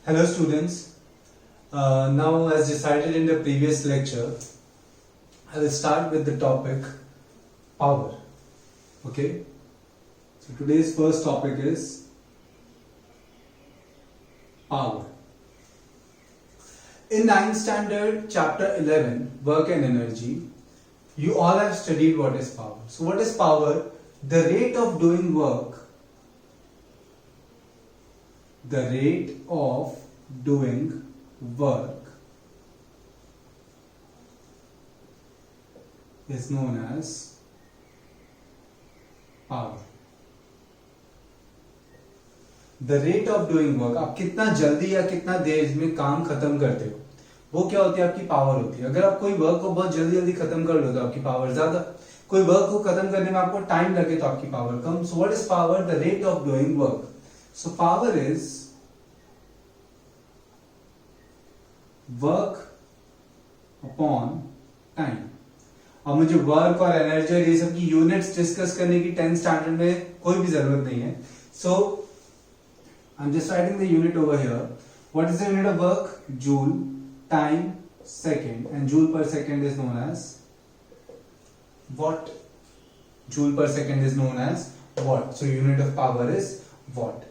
Hello students, now as decided in the previous lecture, I will start with the topic power. Okay, so today's first topic is power. In 9th standard chapter 11 work and energy, you all have studied what is power. So what is power? The rate of doing work. The rate of doing work is known as power. The rate of doing work, आप कितना जल्दी या कितना देर में काम खत्म करते हो, वो क्या होती है? आपकी पावर होती है. अगर आप कोई वर्क को बहुत जल्दी जल्दी खत्म कर लो तो आपकी पावर ज्यादा. कोई वर्क को खत्म करने में आपको टाइम लगे तो आपकी power come. So what is power? The rate of doing work. So power is work upon time. अब मुझे वर्क और एनर्जी और ये सब की यूनिट्स डिस्कस करने की 10th स्टैंडर्ड में कोई भी जरूरत नहीं है. So I'm just writing the unit over here. What is the unit of work? Joule, time, second, and joule per second is known as watt. Joule per second is known as watt. So unit of power is watt.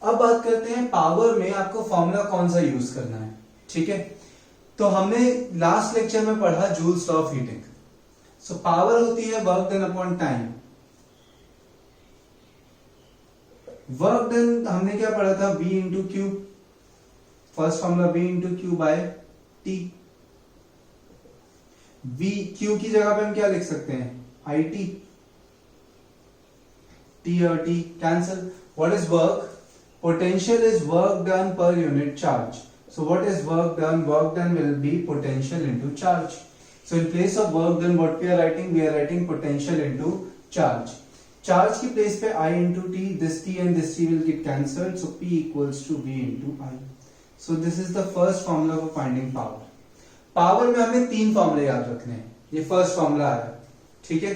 अब बात करते हैं power में आपको formula कौन सा use करना है. ठीक है, तो हमने लास्ट लेक्चर में पढ़ा Joule's law of heating. So power होती है work done upon time. Work done हमने क्या पढ़ा था? V into Q. First formula V into Q by T. V Q की जगह पे हम क्या लिख सकते हैं? I T. टी और T cancel. What is work? Potential is work done per unit charge. So what is work done? Work done will be potential into charge. So in place of work done, what we are writing? We are writing potential into charge. Charge की place पे I into T. This T and this T will get cancelled. So P equals to V into I. So this is the first formula for finding power. Power में हमें 3 फॉर्मूले याद रखने हैं. ये first formula है. ठीक है,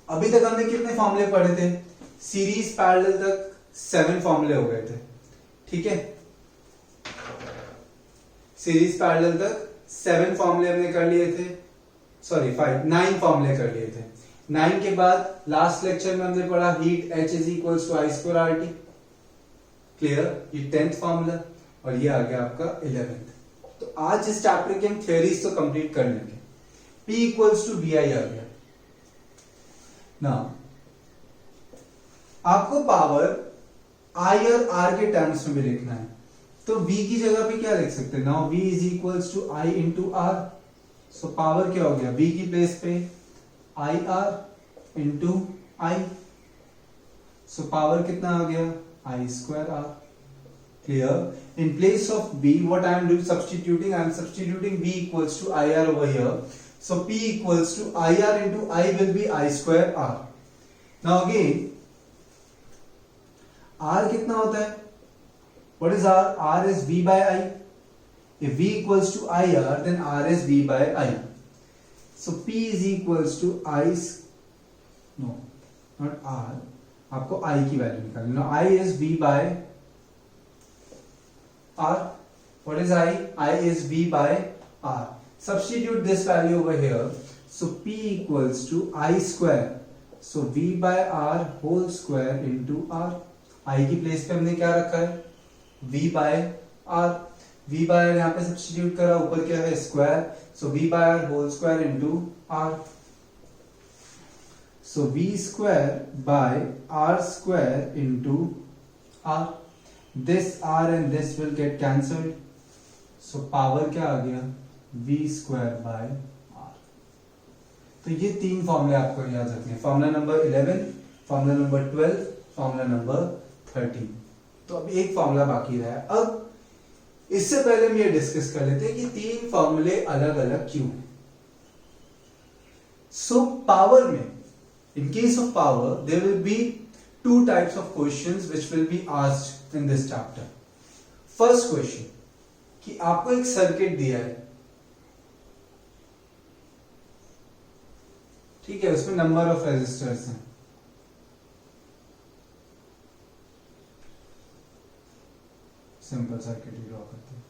अभी तक हमने कितने फॉर्मूले पढ़े थे? सीरीज पैरेलल तक 7 फॉर्मूले हो गए थे. ठीक है, सीरीज पैरेलल तक 7 फॉर्मूले हमने कर लिए थे. सॉरी 9 फॉर्मूले कर लिए थे. 9 के बाद लास्ट लेक्चर में हमने पढ़ा heat H is equals to I square R T. Clear? ये 10th फॉर्मूला और ये आ गया आपका 11th. तो आज इस चैप्टर की हम थ्योरीज तो कंप्लीट कर लेंगे. P इक्वल्स टू वी आई आ गया. नाउ आपको पावर आई और आर के टर्म्स में भी लिखना है. तो V की जगह पे क्या लिख सकते हैं? Now V is equals to I into R. So power क्या हो गया? V की प्लेस पे I R into I. So power कितना आ गया? I square R. Clear? In place of V what I am doing? Substituting. I am substituting V equals to I R over here. So P equals to I R into I will be I square R. Now again R कितना होता है? What is R? R is V by I. If V equals to IR, then R is V by I. So P is equals to I. No, not R. आपको I की value निकालनी. Now I is V by R. What is I? I is V by R. Substitute this value over here. So P equals to I square. So V by R whole square into R. I की place पे हमने क्या रखा है? V by R. V by R यहाँ पे substitute करा. ऊपर क्या है? Square. So V by R whole square into R. So V square by R स्क्वायर into R. This R and this will get cancelled. So power क्या आ गया? V square by R. तो ये 3 फॉर्मूले आपको याद रखने हैं. Formula number 11, formula number 12, formula number 13. तो अब एक फॉर्मूला बाकी रहा है. अब इससे पहले हम ये डिस्कस कर लेते हैं कि 3 फॉर्मूले अलग अलग क्यों हैं. सो पावर में, in case of power, there will be 2 types of questions which will be asked in this chapter. First question कि आपको एक सर्किट दिया है. ठीक है, उसमें नंबर ऑफ रेजिस्टर्स हैं. सिंपल सर्किट ही ड्रॉ करते हैं।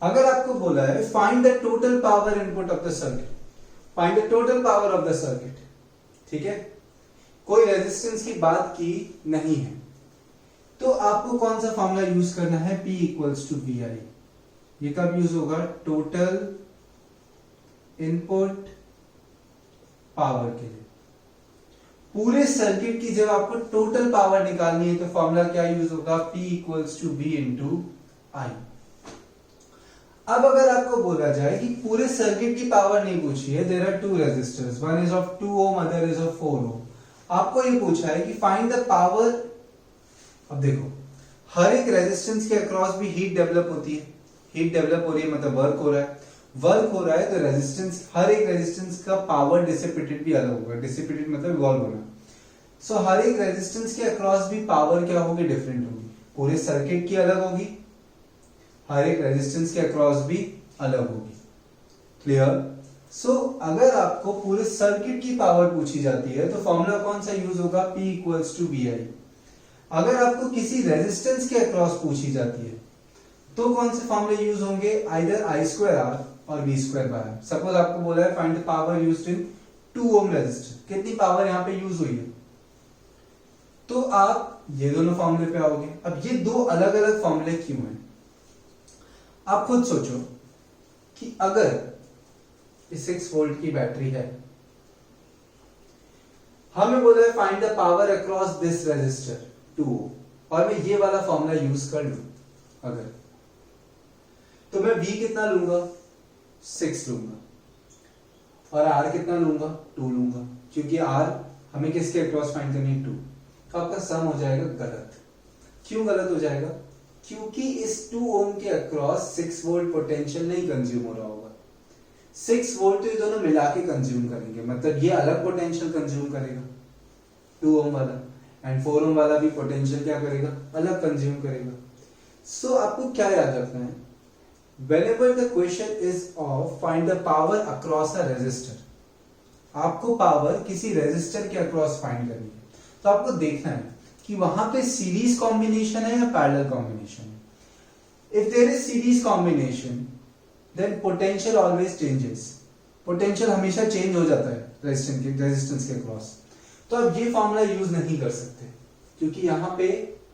अगर आपको बोला है find the total power input of the circuit, find the total power of the circuit, ठीक है, कोई रेजिस्टेंस की बात की नहीं है, तो आपको कौन सा फॉर्मूला यूज करना है, P इक्वल्स टू वी आई। ये कब यूज होगा, टोटल इनपुट पावर के लिए। पूरे सर्किट की जब आपको टोटल पावर निकालनी है तो फॉर्मूला क्या यूज होगा, P equals to V into I. अब अगर आपको बोला जाए कि पूरे सर्किट की पावर नहीं पूछी है, there are two resistors, one is of 2 ohm, other is of 4 ohm, आपको ये पूछा है कि फाइंड द पावर। अब देखो, हर एक रेजिस्टेंस के अक्रॉस भी हीट डेवलप होती है, हीट डेवलप हो रही है मतलब वर्क हो रहा है, वर्क हो रहा है तो रेजिस्टेंस, हर एक रेजिस्टेंस का पावर डिसिपेटेड भी अलग होगा, डिसिपेटेड मतलब इवॉल्व होना। सो हर एक रेजिस्टेंस के अक्रॉस भी पावर क्या होगी, डिफरेंट होगी, पूरे सर्किट की अलग होगी, हर एक रेजिस्टेंस के अक्रॉस भी अलग होगी। क्लियर? सो अगर आपको पूरे सर्किट की पावर पूछी जाती है तो फॉर्मूला कौन सा यूज होगा, P इक्वल्स टू वी आई। अगर आपको किसी रेजिस्टेंस के अक्रॉस पूछी जाती है तो कौन से फॉर्मूले यूज होंगे, आइदर आई स्क्वायर आर और V square by R. Suppose आपको बोला है find the power used in 2 ohm resistor, कितनी पावर यहां पे यूज हुई है, तो आप ये दोनों फॉर्मूले पे आओगे। अब ये दो अलग अलग फॉर्मूले क्यों हैं, आप खुद सोचो कि अगर 6 वोल्ट की बैटरी है, हमें बोला है find the power across this resistor 2 ohm, और मैं ये वाला फॉर्मूला यूज कर लूं अगर, तो मैं V कितना लूंगा, 6 लूंगा, और R कितना लूंगा, 2 लूंगा, क्योंकि R हमें किसके अक्रॉस फाइंड करनी है, 2। तो आपका सम हो जाएगा गलत। क्यों गलत हो जाएगा, क्योंकि इस 2 ओम के अक्रॉस 6 वोल्ट पोटेंशियल नहीं कंज्यूम हो रहा होगा। 6 वोल्ट तो ये दोनों मिला के कंज्यूम करेंगे, मतलब ये अलग पोटेंशियल कंज्यूम करेगा 2 ओम वाला, एंड 4 ओम वाला भी पोटेंशियल क्या करेगा, अलग कंज्यूम करेगा। सो आपको क्या याद रखना है, whenever the question is of find the power across a resistor, आपको पावर किसी रेजिस्टर के अक्रॉस फाइंड करनी है, तो आपको देखना है कि वहां पे सीरीज कॉम्बिनेशन है या पैरेलल कॉम्बिनेशन है। If there is series combination then potential always changes, potential हमेशा चेंज हो जाता है रेजिस्टेंस के अक्रॉस। तो अब ये फॉर्मूला यूज नहीं कर सकते क्योंकि यहाँ पे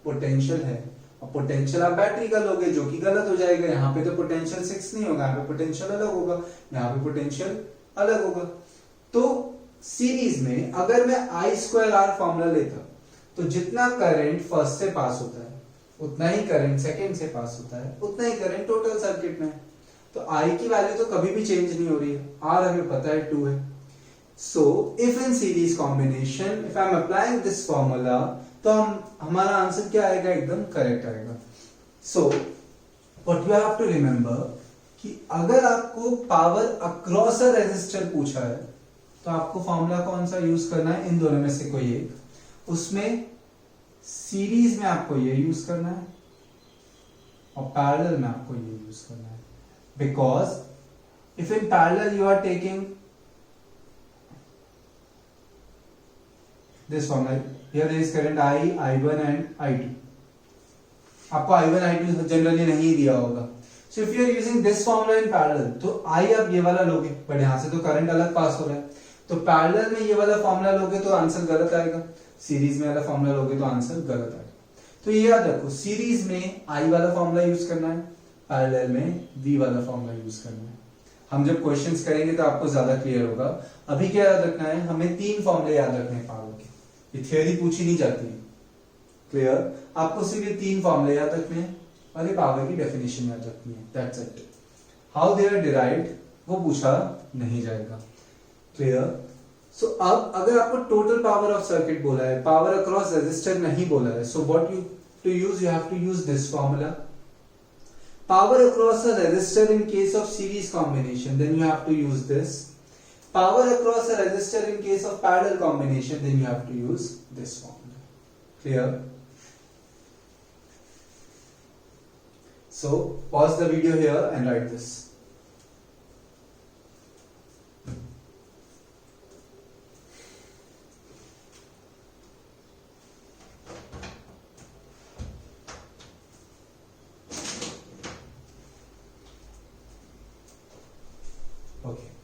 पोटेंशियल है, और पोटेंशियल आप बैटरी का लोगे जो कि गलत हो जाएगा। यहाँ पे तो पोटेंशियल 6 नहीं होगा, यहाँ पे पोटेंशियल अलग होगा, यहाँ पे पोटेंशियल अलग होगा। तो सीरीज में अगर मैं आई स्क्वायर आर फॉर्मूला लेता तो जितना करंट फर्स्ट से पास होता है उतना ही करंट सेकंड से पास होता है, उतना ही करंट टोटल सर्किट में। तो आई की वैल्यू तो कभी भी चेंज नहीं हो रही है, आर हमें पता है 2 है। So if in series combination if I am applying this formula, तो हमारा आंसर क्या आएगा, एकदम करेक्ट आएगा। So what you have to remember कि अगर आपको पावर अक्रॉस अ रेजिस्टर पूछा है तो आपको फॉर्मूला कौन सा यूज करना है, इन दोनों में से कोई एक। उसमें सीरीज में आपको ये यूज करना है और पैरेलल में आपको ये यूज करना है, because if in parallel you are taking this formula, here there is current I, I1 and I2. आपको I1, I2 जनरली नहीं दिया होगा। So if you are using this formula in parallel, तो I आप ये वाला लोगे, बट यहाँ से तो करंट अलग पास हो रहा है, तो पैरेलल में ये वाला फॉर्मूला लोगे तो आंसर गलत आएगा, सीरीज में वाला फॉर्मूला लोगे तो आंसर गलत आएगा। तो ये याद रखो, सीरीज में I वाला फॉर्मूला यूज करना है, पैरेलल में V वाला फॉर्मूला यूज करना है। हम जब क्वेश्चंस करेंगे तो आपको ज्यादा क्लियर होगा। अभी क्या याद रखना है, हमें 3 फॉर्मूले याद रखने हैं पावर के, ये थ्योरी पूछी नहीं जाती है। क्लियर? आपको सिर्फ ये 3 फॉर्मूले याद रखने हैं और ये पावर की डेफिनेशन याद रखनी है, that's it. How they are derived वो पूछा नहीं जाएगा। क्लियर? सो अब अगर आपको टोटल पावर ऑफ सर्किट बोला है, पावर अक्रॉस रेजिस्टर नहीं बोला है, so what you to use, you have to use this formula. Power across a resistor in case of series combination, then you have to use this. Power across a resistor in case of parallel combination, then you have to use this formula. Clear? So pause the video here and write this. Okay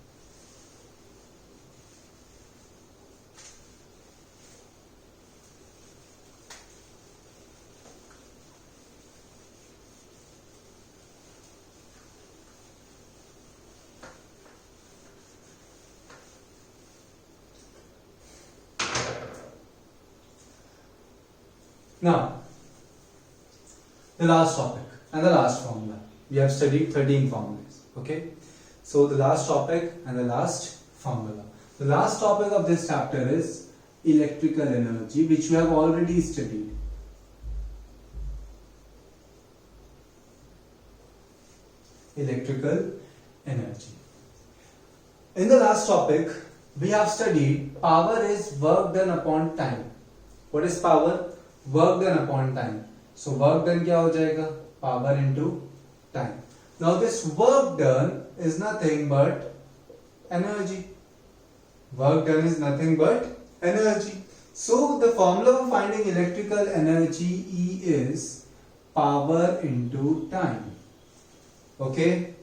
Now, the last topic and the last formula. We have studied 13 formulas. Okay? So, the last topic and the last formula. The last topic of this chapter is electrical energy, which we have already studied. Electrical energy. In the last topic, we have studied power is work done upon time. What is power? Work done upon time. So work done क्या हो जाएगा? Power into time. Now this work done is nothing but energy. Work done is nothing but energy. So the formula for finding electrical energy E is power into time. Okay?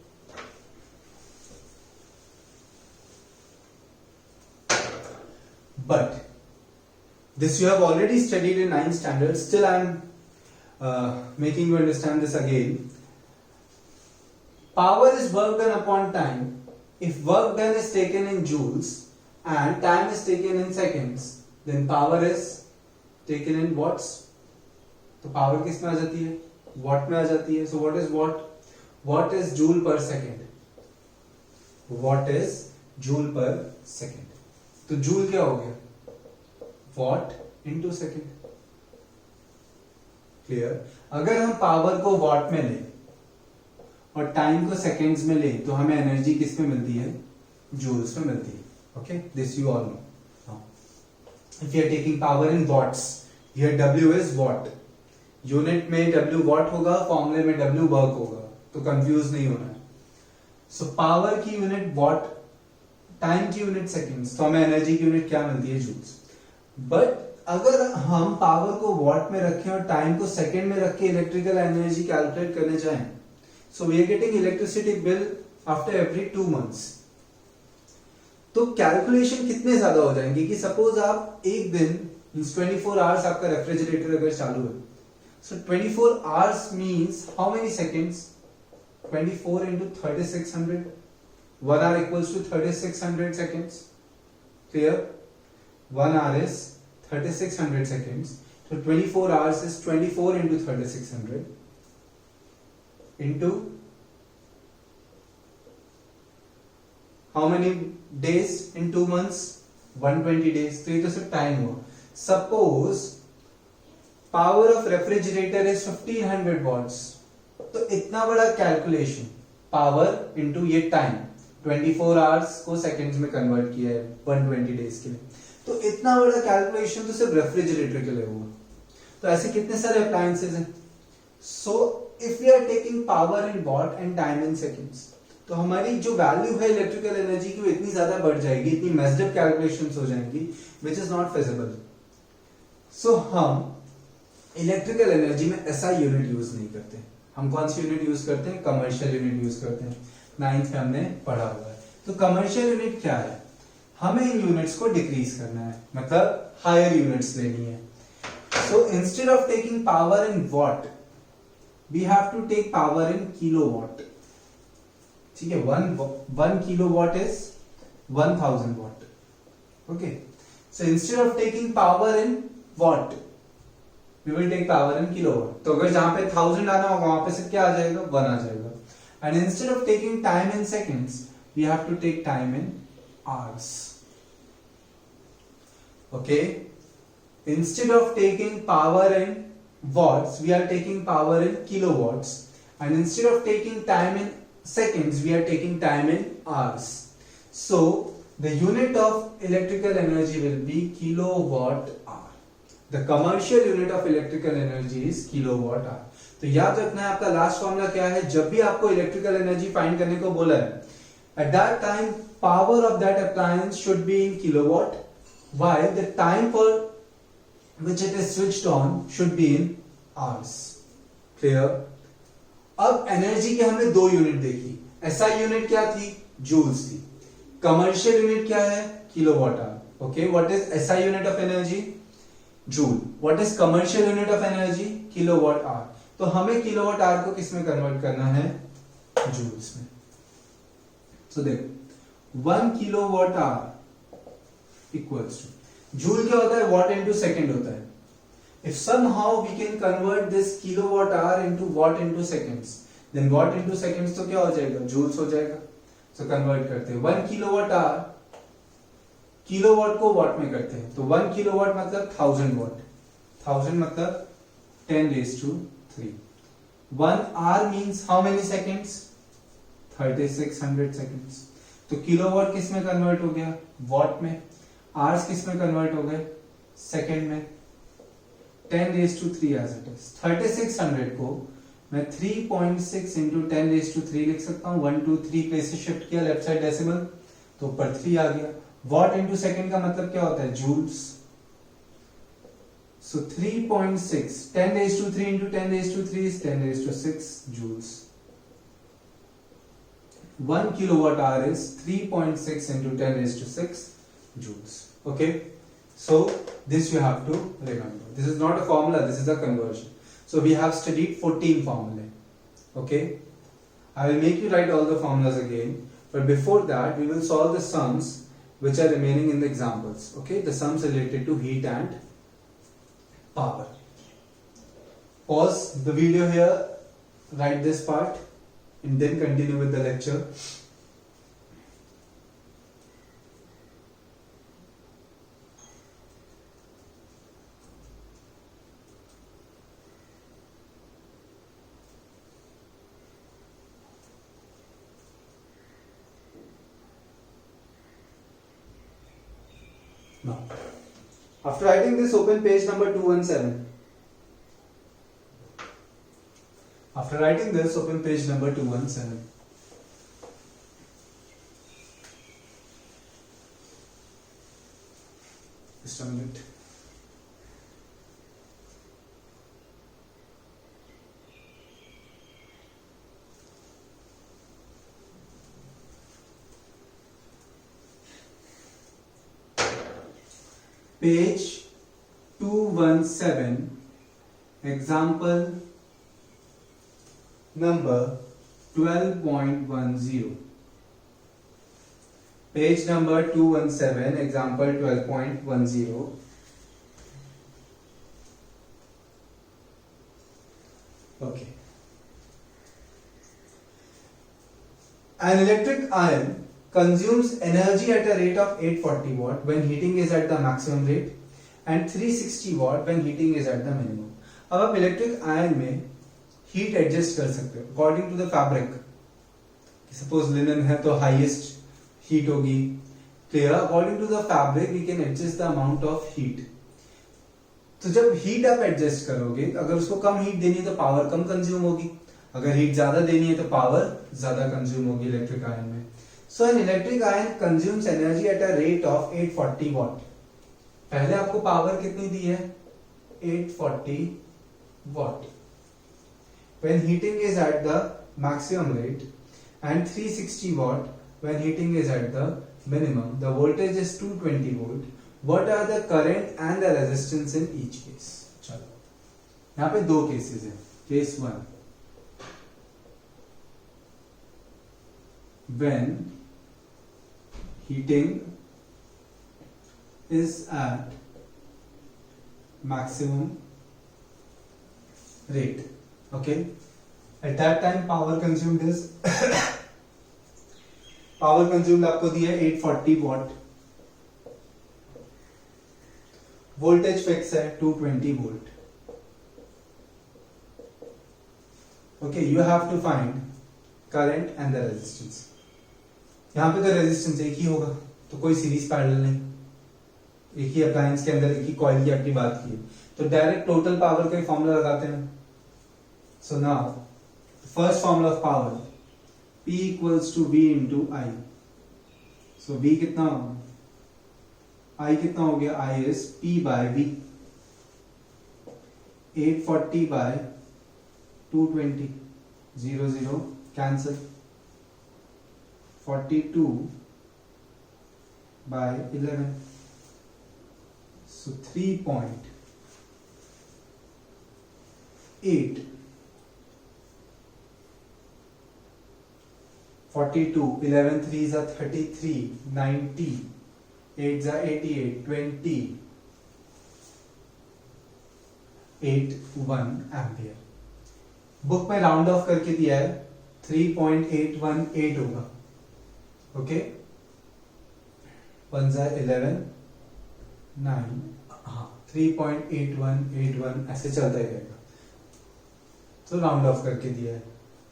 But this you have already studied in 9th standard. Still I am making you understand this again. Power is work done upon time. If work done is taken in joules and time is taken in seconds, then power is taken in watts. तो power किस में आ जाती है? Watt में आ जाती है. So what is watt? Watt is joule per second. Watt is joule per second. तो joule क्या हो गया? What into second. क्लियर? अगर हम पावर को वॉट में लें और टाइम को सेकेंड्स में लें तो हमें एनर्जी किस में मिलती है? जूल्स में मिलती है. Okay, this you all know. If you are taking power in watts, here W is watt. Unit में W वॉट होगा, फॉर्मूले में W वर्क होगा, तो कंफ्यूज नहीं होना है. सो पावर की यूनिट वॉट, टाइम की यूनिट सेकेंड्स, तो हमें एनर्जी की यूनिट क्या मिलती है? जूल्स. बट अगर हम पावर को वॉट में रखें और टाइम को सेकेंड में रख के इलेक्ट्रिकल एनर्जी कैलकुलेट करने जाएं, so we are getting electricity bill after every 2 months. तो कैलकुलेशन कितने ज्यादा हो जाएंगे कि सपोज आप एक दिन 24 आवर्स आपका रेफ्रिजरेटर अगर चालू है, सो 24 hours means how many seconds? 24 into 3600. 1 hour equals to 3600 seconds. Clear? 1 hour is 3600 seconds. So 24 hours is 24 into 3600 into how many days in 2 months? 120 days. तो ये तो सिर्फ टाइम हुआ. Suppose power of refrigerator is 1500 watts. तो इतना बड़ा calculation, power into ये time, 24 hours को सेकंड्स में कन्वर्ट किया है 120 डेज के लिए, तो इतना बड़ा कैलकुलेशन तो सिर्फ रेफ्रिजरेटर के लिए हुआ. तो ऐसे कितने सारे अप्लायंसेस हैं. So if we are taking power in watt and time in seconds, तो हमारी जो वैल्यू है इलेक्ट्रिकल एनर्जी की वो इतनी ज्यादा बढ़ जाएगी, इतनी मेस्ड कैलकुलेशंस हो जाएंगी, विच इज नॉट फिजिबल. सो हम इलेक्ट्रिकल एनर्जी में SI यूनिट यूज नहीं करते. हम कौन सी यूनिट यूज करते हैं? कमर्शियल यूनिट यूज करते हैं. 9th में हमने पढ़ा हुआ है. तो कमर्शियल यूनिट क्या है? हमें इन यूनिट्स को डिक्रीज करना है, मतलब हायर यूनिट्स लेनी है. So instead of taking power in watt, we have to take power in kilowatt. ठीक है, 1 kilowatt is 1000 watt. Okay, so instead of taking power in watt, we will take power in kilowatt. तो अगर जहां पे 1000 आना होगा वहां पे से क्या आ जाएगा? 1 आ जाएगा. And instead of taking time in seconds, we have to take time in hours. Okay? Instead of taking power in watts, we are taking power in kilowatts. And instead of taking time in seconds, we are taking time in hours. So the unit of electrical energy will be kilowatt hour. The commercial unit of electrical energy is kilowatt hour. तो याद रखना है आपका last formula क्या है. जब भी आपको इलेक्ट्रिकल एनर्जी फाइंड करने को बोला है, at that time power of that appliance should be in kilowatt, while the time for which it is switched on should be in hours. Clear? अब एनर्जी के हमने 2 यूनिट देखी. SI यूनिट क्या थी? जूल्स थी. कमर्शियल यूनिट क्या है? Kilowatt hour. Okay, what is SI unit of energy? Joule. What is commercial unit of energy? Kilowatt hour. तो हमें किलोवाट आवर को किस में कन्वर्ट करना है? जूल्स में। सो देखो 1 kilowatt hour equals to, joule क्या होता है? वॉट इनटू सेकंड होता है। If somehow we can convert this kilowatt hour into watt into seconds, then watt into seconds तो क्या हो जाएगा? joules हो जाएगा। So convert करते हैं 1 kilowatt hour, किलोवाट को watt में करते हैं, तो 1 kilowatt मतलब 1000 watt, 1000 मतलब 10 raised to 3। 1 hour means how many seconds? 3600 seconds। तो किलोवाट किस में कन्वर्ट हो गया? watt में। hours किस में कन्वर्ट हो गए? सेकंड में। 10 raised to 3 as it is। 3600 को मैं 3.6 into 10 raised to 3 लिख सकता हूँ। 1 2 3 प्लेसेस शिफ्ट किया लेफ्ट साइड डेसिमल, तो ऊपर 3 आ गया। वॉट इनटू सेकंड का मतलब क्या होता है? Joules. So 3.6 10 raised to 3 into 10 raised to 3 is 10 raised to 6 joules। 1 kilowatt hour is 3.6 into 10 raised to 6 joules। Okay, so this you have to remember, this is not a formula, this is a conversion। So we have studied 14 formulae। Okay, I will make you write all the formulas again, but before that we will solve the sums which are remaining in the examples। Okay, the sums related to heat and power। Pause the video here, write this part and then continue with the lecture। Now, after writing this, open page number 217। After writing this, open page number 217। Just a minute। Page 217, example number 12.10। Page number 217, example 12.10। Okay, an electric iron consumes energy at a rate of 840 watt when heating is at the maximum rate and 360 watt when heating is at the minimum। अब आप electric iron में heat adjust कर सकते हो according to the fabric. Suppose linen है तो highest heat होगी, clear? According to the fabric we can adjust the amount of heat. तो जब हीट आप एडजस्ट करोगे, अगर उसको कम हीट देनी है तो पावर कम कंज्यूम होगी, अगर हीट ज्यादा देनी है तो पावर ज्यादा कंज्यूम होगी इलेक्ट्रिक आयन में। So an electric iron consumes energy at a rate of 840 watt। पहले आपको पावर कितनी दी है? 840 watt when heating is at the maximum rate and 360 watt when heating is at the minimum। The voltage is 220 volt। What are the current and the resistance in each case? चलो यहाँ पे दो cases हैं। Case 1, when heating is at maximum rate। Okay, at that time power consumed is power consumed आपको दिया है 840 watt, voltage fix है 220 volt। Okay, you have to find current and the resistance। यहाँ पे तो रेजिस्टेंस एक ही होगा, तो कोई सीरीज पैरेलल नहीं, एक ही अप्लायंस के अंदर एक ही कॉइल की आपने बात की, तो डायरेक्ट टोटल पावर का फॉर्मूला लगाते हैं। So now first formula of power, P equals to V into I. So V कितना होगा? I कितना हो गया? I is P by V। 840 by 220, 0 0 cancel. 42 by 11. So 3.8. 42, 11 3s are 33, 90, 8s are 88, 20, 81 ampere. Book में round of करके दिया है 3.818 होगा. ओके, 1s are 11, 9, हाँ 3.8181 ऐसे चलता ही रहेगा. तो राउंड ऑफ करके दिया है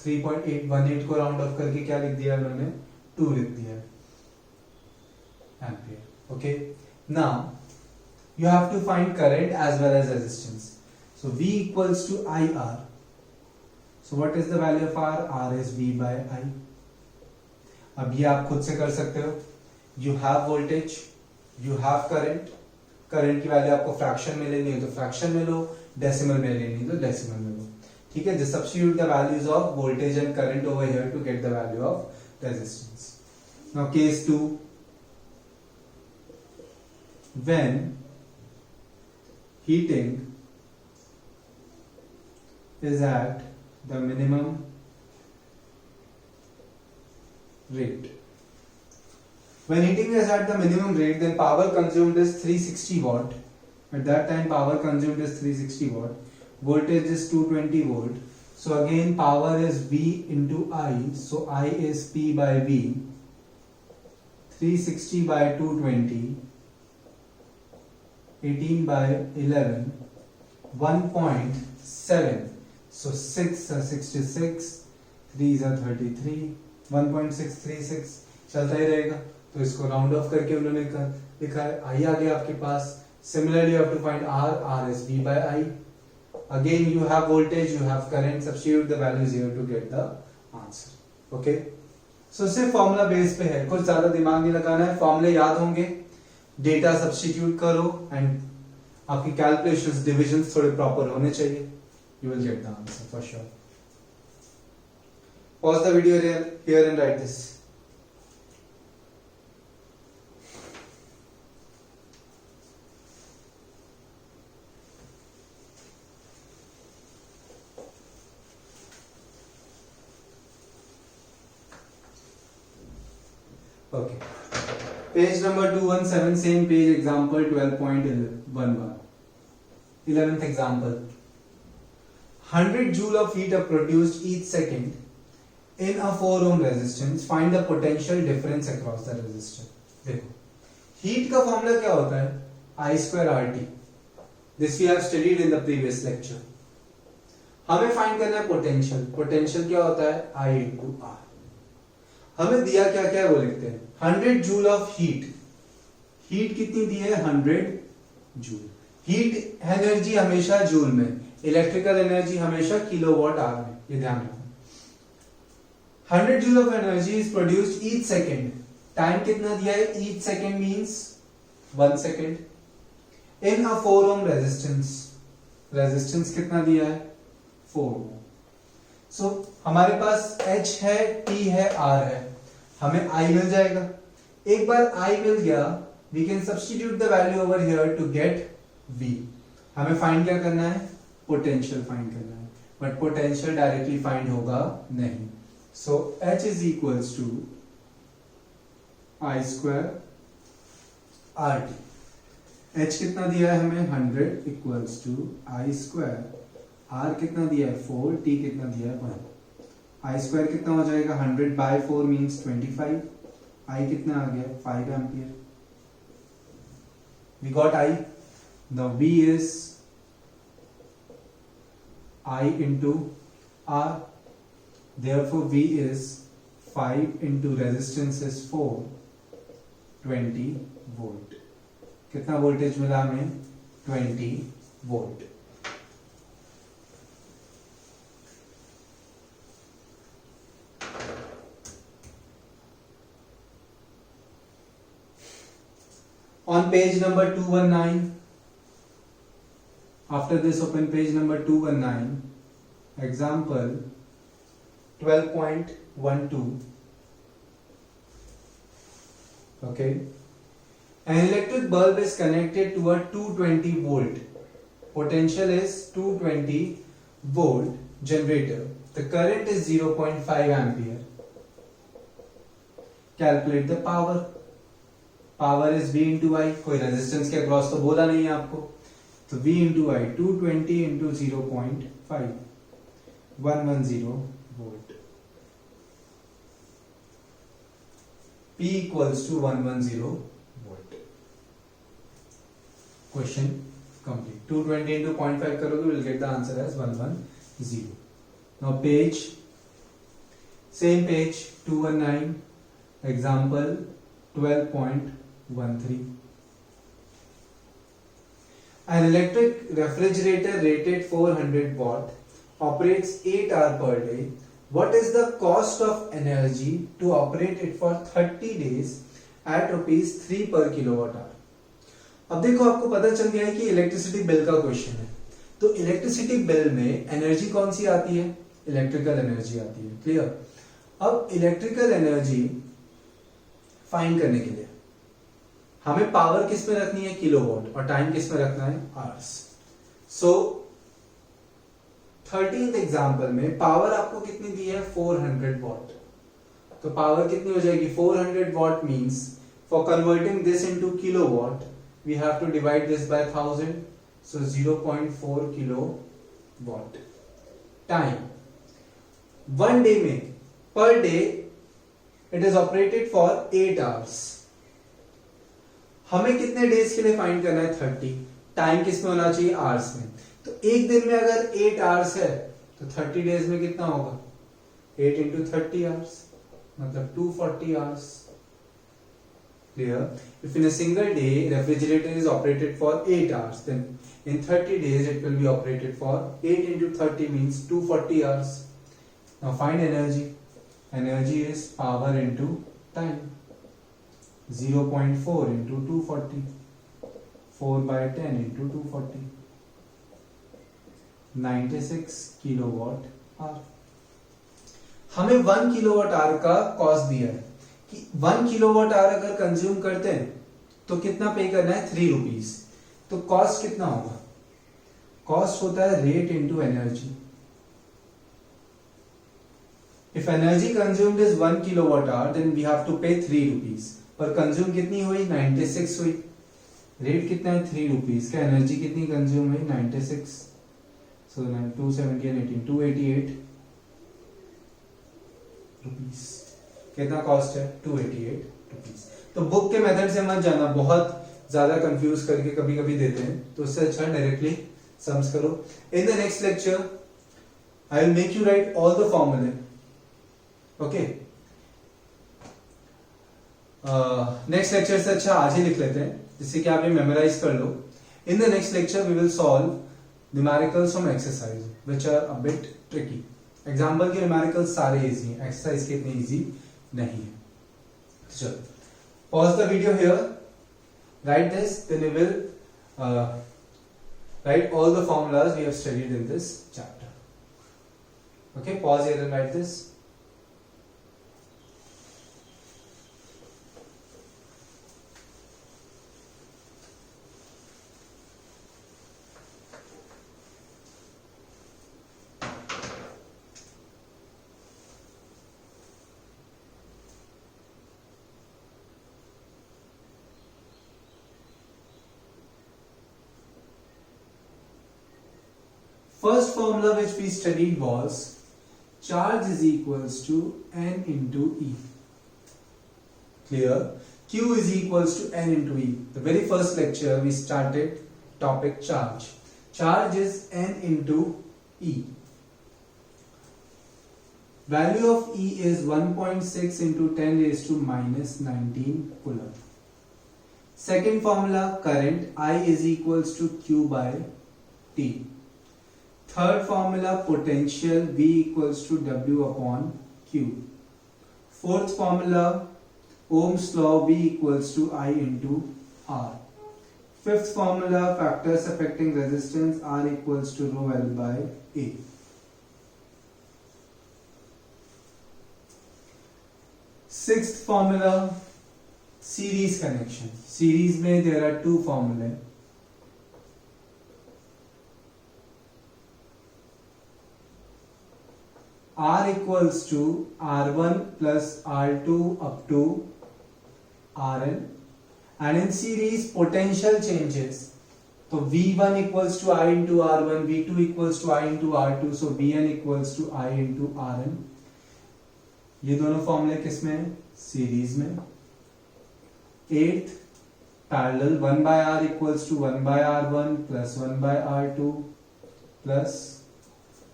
3.818 को राउंड ऑफ करके क्या लिख दिया उन्होंने 2 लिख दिया है ampere. Okay, now you have to find current as well as resistance. So V equals to IR. So what is the value of R? R is V by I. अब ये आप खुद से कर सकते हो. You have voltage, you have current. Current की value आपको फ्रैक्शन में लेनी है तो फ्रैक्शन में लो, डेसिमल में लेनी है तो डेसिमल में लो. ठीक है, just substitute the values of voltage and current over here to get the value of resistance. Now case 2, when heating is at the minimum rate. When heating is at the minimum rate, then power consumed is 360 watt. At that time power consumed is 360 watt. Voltage is 220 volt. So again power is V into I. So I is P by V. 360 by 220. 18 by 11. 1.7. So 6 are 66. 3s are 33. 1.636 चलता ही रहेगा. तो इसको round of करके उन्होंने लिखा है. I आ गया आपके पास. Similarly you have to find R. R is V by I. Again you have voltage, you have current, substitute the values here to get the answer. Okay, so सिर्फ formula base पे है, कुछ ज्यादा दिमाग नहीं लगाना है. फॉर्मूले याद होंगे, डेटा सब्स्टिट्यूट करो एंड आपकी कैलकुलेशंस, डिविजन्स थोड़े प्रॉपर होने चाहिए. You will get the answer for sure. Pause the video here and write this. Okay. Page number 217, same page, example 12.11. 11th example. 100 joule of heat are produced each second in a 4 ohm resistance. Find the potential difference across the resistor. देखो, heat का formula क्या होता है? I square RT. This we have studied in the previous lecture. हमें find करना है potential. Potential क्या होता है? I into R. हमें दिया क्या क्या है वो लिखते हैं. 100 जूल ऑफ हीट. हीट कितनी दी है? 100 जूल. हीट एनर्जी हमेशा जूल में, इलेक्ट्रिकल एनर्जी हमेशा किलोवाट आवर में, ये ध्यान रखना. 100 joule of energy is produced each second. Time कितना दिया है? Each second means 1 second. In a 4 ohm resistance. Resistance कितना दिया है? 4 ओम. सो हमारे पास H है, T है, R है. हमें I मिल जाएगा. एक बार I मिल गया, we can substitute the value over here to get V. हमें फाइंड क्या करना है? पोटेंशियल फाइंड करना है. बट पोटेंशियल डायरेक्टली फाइंड होगा नहीं. सो H is equals to I square RT. H कितना दिया है हमें? 100 equals to I square. R कितना दिया है? 4. T कितना दिया है? 1. I square कितना हो जाएगा? 100 by 4 means 25. I कितना आ गया? 5 ampere. We got I. Now V is I into R. Therefore V is 5 into resistance is 4. 20 volt. कितना वोल्टेज मिला हमें? 20 volt. On page number 219, after this open page number 219, example 12.12. Okay, An electric bulb is connected to a 220 volt. Potential is 220 volt generator. The current is 0.5 ampere. Calculate the power. Power is V into I. कोई resistance के across तो बोला नहीं है आपको, तो V into I 220 into 0.5 110 volt. P equals to 110 volt. Question complete. 220 into 0.5 करोगे, we'll get the answer as 110. Now page, same page 219, example 12.13. An electric refrigerator rated 400 watt operates 8 hours per day. What is the cost of energy to operate it for 30 days at rupees 3 per kilowatt hour? अब देखो, आपको पता चल गया है कि electricity bill का question है, तो इलेक्ट्रिसिटी बिल में एनर्जी कौन सी आती है? इलेक्ट्रिकल एनर्जी आती है. क्लियर? अब इलेक्ट्रिकल एनर्जी फाइंड करने के लिए हमें पावर किस में रखनी है? किलोवाट, और टाइम किस में रखना है? आवर्स. सो 13th एग्जांपल में पावर आपको कितनी दी है? 400 वॉट. तो पावर कितनी हो जाएगी? 400 watt means for converting this into kilowatt we have to divide this by 1000, so 0.4 kilowatt. Time, one day में, per day it is operated for 8 hours. हमें कितने डेज के लिए फाइंड करना है? 30. टाइम किस में होना चाहिए? आवर्स में. तो एक दिन में अगर 8 आवर्स है तो 30 डेज में कितना होगा? 8 into 30 आवर्स, मतलब 240 hours. Clear? If in a single day refrigerator is operated for 8 hours, then in 30 days it will be operated for 8 into 30 means 240 hours. Now find energy. Energy is power into time. 0.4 into 240. 4 by 10 into 240. 96 kilowatt hour. हमें 1 kilowatt our का cost दिया है कि 1 kilowatt our अगर consume करते हैं तो कितना पे करना है? 3 रुपीज. तो कॉस्ट कितना होगा? कॉस्ट होता है rate into energy. If energy consumed is 1 kilowatt hour then we have to pay 3 rupees. पर कंज्यूम कितनी हुई? 96 हुई. रेट कितना है? 3 रुपीज का. एनर्जी कितनी कंज्यूम हुई? 96. So 270 and 18, 288 rupees. कितना कॉस्ट है? 288 रुपीस. तो बुक के मेथड से मत जाना, बहुत ज्यादा कंफ्यूज करके कभी कभी देते हैं, तो उससे अच्छा डायरेक्टली सम्स करो. इन the next lecture I will make you right all the फॉर्मूले. ओके, नेक्स्ट लेक्चर से अच्छा आज ही लिख लेते हैं जिससे कि आप ये मेमोराइज कर लो. In the next lecture we will solve numericals from exercise which are a bit tricky. Example के न्यूमेरिकल्स सारे इजी हैं, एक्सरसाइज के इतने इजी नहीं है. चलो, pause the video here, right this, then we will write all the formulas we have studied in this chapter. Okay, pause here and write this. First formula which we studied was charge is equals to N into E. Clear? Q is equals to N into E. The very first lecture we started topic charge. Charge is N into E. Value of E is 1.6 into 10 raised to minus 19 coulomb. Second formula, current I is equals to Q by T. Third formula, potential V equals to W upon Q. Fourth formula, Ohm's law, V equals to I into R. Fifth formula, factors affecting resistance, R equals to rho L by A. Sixth formula, series connection. Series में there are two formulae. R equals to R1 plus R2 up to Rn, and in series potential changes. तो V1 equals to I into R1, V2 equals to I into R2, so Vn equals to I into Rn. ये दोनों फॉर्मूले किसमें है? Series में. 8th parallel 1 by R equals to 1 by R1 plus 1 by R2 plus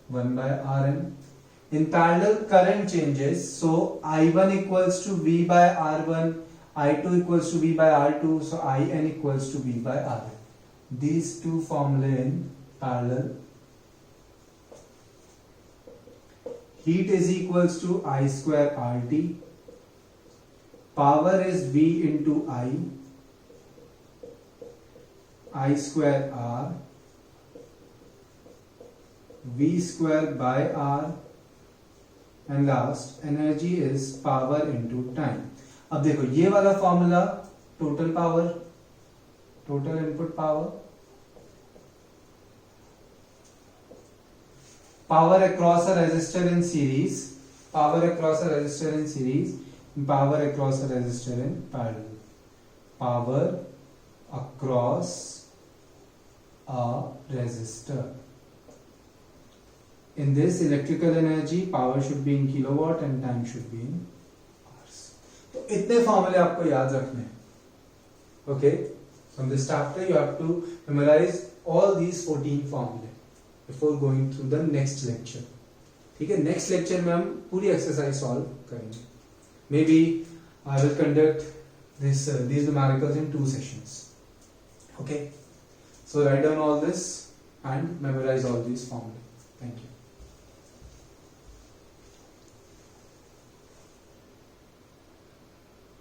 1 by Rn. In parallel current changes, so I1 equals to V by R1, I2 equals to V by R2, so In equals to V by Rn. These two formulae in parallel. Heat is equals to I square RT. Power is V into I square R, V square by R, and last energy is power into time. अब देखो ये वाला formula total power, total input power, power across a resistor in series, power across a resistor in series, power across a resistor in parallel. Power across a resistor. In this electrical energy, power should be in kilowatt and time should be in hours. तो इतने फॉर्मूले आपको याद रखने हैं. Okay, from this chapter you have to memorize all these 14 formulae before going through the next lecture. ठीक है, next lecture में हम पूरी exercise solve करेंगे. Maybe I will conduct these numericals in 2 sessions. Okay, so write down all this and memorize all these formulae. Thank you.